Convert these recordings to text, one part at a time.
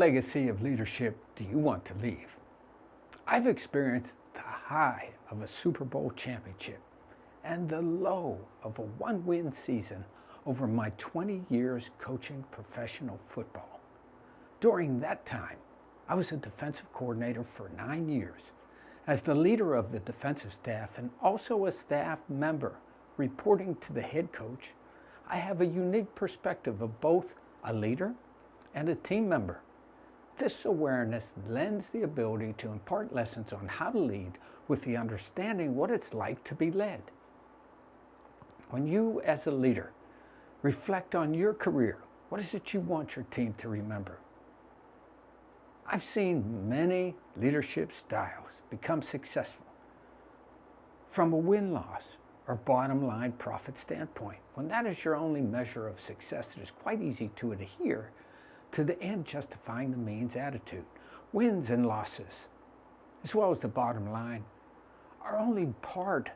legacy of leadership do you want to leave? I've experienced the high of a Super Bowl championship and the low of a one-win season over my 20 years coaching professional football. During that time, I was a defensive coordinator for 9 years. As the leader of the defensive staff and also a staff member reporting to the head coach, I have a unique perspective of both a leader and a team member. This awareness lends the ability to impart lessons on how to lead with the understanding what it's like to be led. When you, as a leader, reflect on your career, what is it you want your team to remember? I've seen many leadership styles become successful from a win-loss or bottom-line profit standpoint. When that is your only measure of success, it is quite easy to adhere to the end justifying the means attitude. Wins and losses, as well as the bottom line, are only part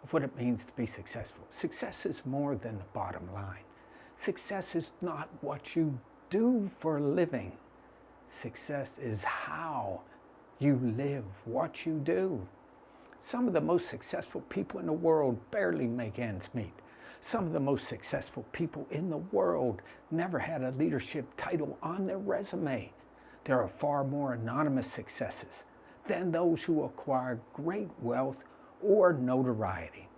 of what it means to be successful. Success is more than the bottom line. Success is not what you do for a living. Success is how you live what you do. Some of the most successful people in the world barely make ends meet. Some of the most successful people in the world never had a leadership title on their resume. There are far more anonymous successes than those who acquire great wealth or notoriety.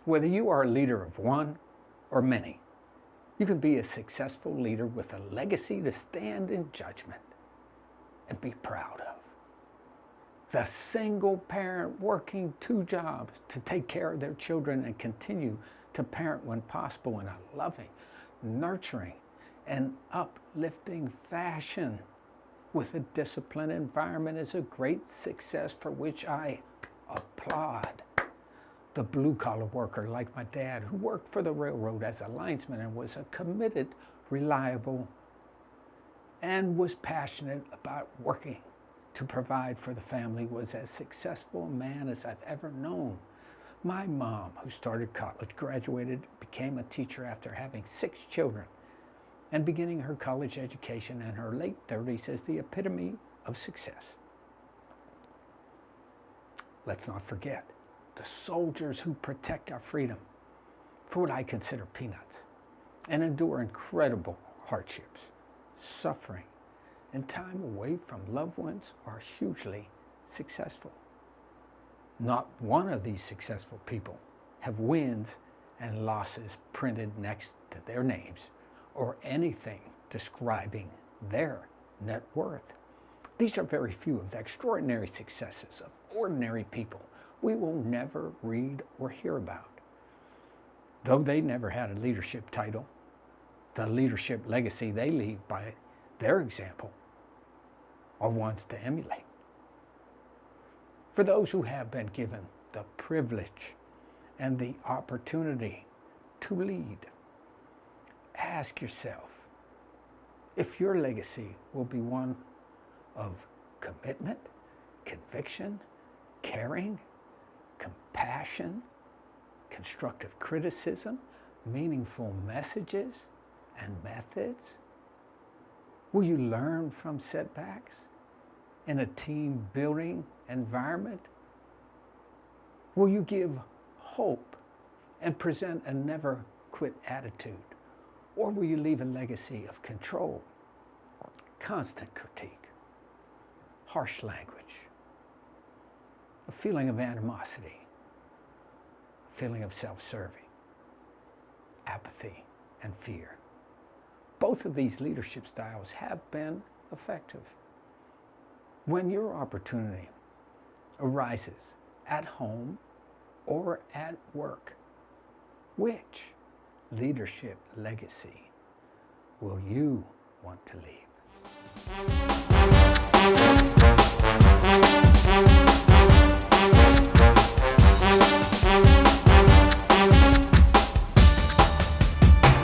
Whether you are a leader of one or many, you can be a successful leader with a legacy to stand in judgment and be proud of. The single parent working 2 jobs to take care of their children and continue to parent when possible in a loving, nurturing, and uplifting fashion with a disciplined environment is a great success for which I applaud. The blue-collar worker like my dad, who worked for the railroad as a linesman and was a committed, reliable, and was passionate about working to provide for the family, was as successful a man as I've ever known. My mom, who started college, graduated, became a teacher after having 6 children and beginning her college education in her late 30s, is the epitome of success. Let's not forget the soldiers who protect our freedom for what I consider peanuts and endure incredible hardships, suffering, and time away from loved ones are hugely successful. Not one of these successful people have wins and losses printed next to their names or anything describing their net worth. These are very few of the extraordinary successes of ordinary people we will never read or hear about. Though they never had a leadership title, the leadership legacy they leave by their example are ones to emulate. For those who have been given the privilege and the opportunity to lead, ask yourself if your legacy will be one of commitment, conviction, caring, compassion, constructive criticism, meaningful messages and methods. Will you learn from setbacks in a team-building environment? Will you give hope and present a never-quit attitude? Or will you leave a legacy of control, constant critique, harsh language, a feeling of animosity, a feeling of self-serving, apathy, and fear? Both of these leadership styles have been effective. When your opportunity arises at home or at work, which leadership legacy will you want to leave?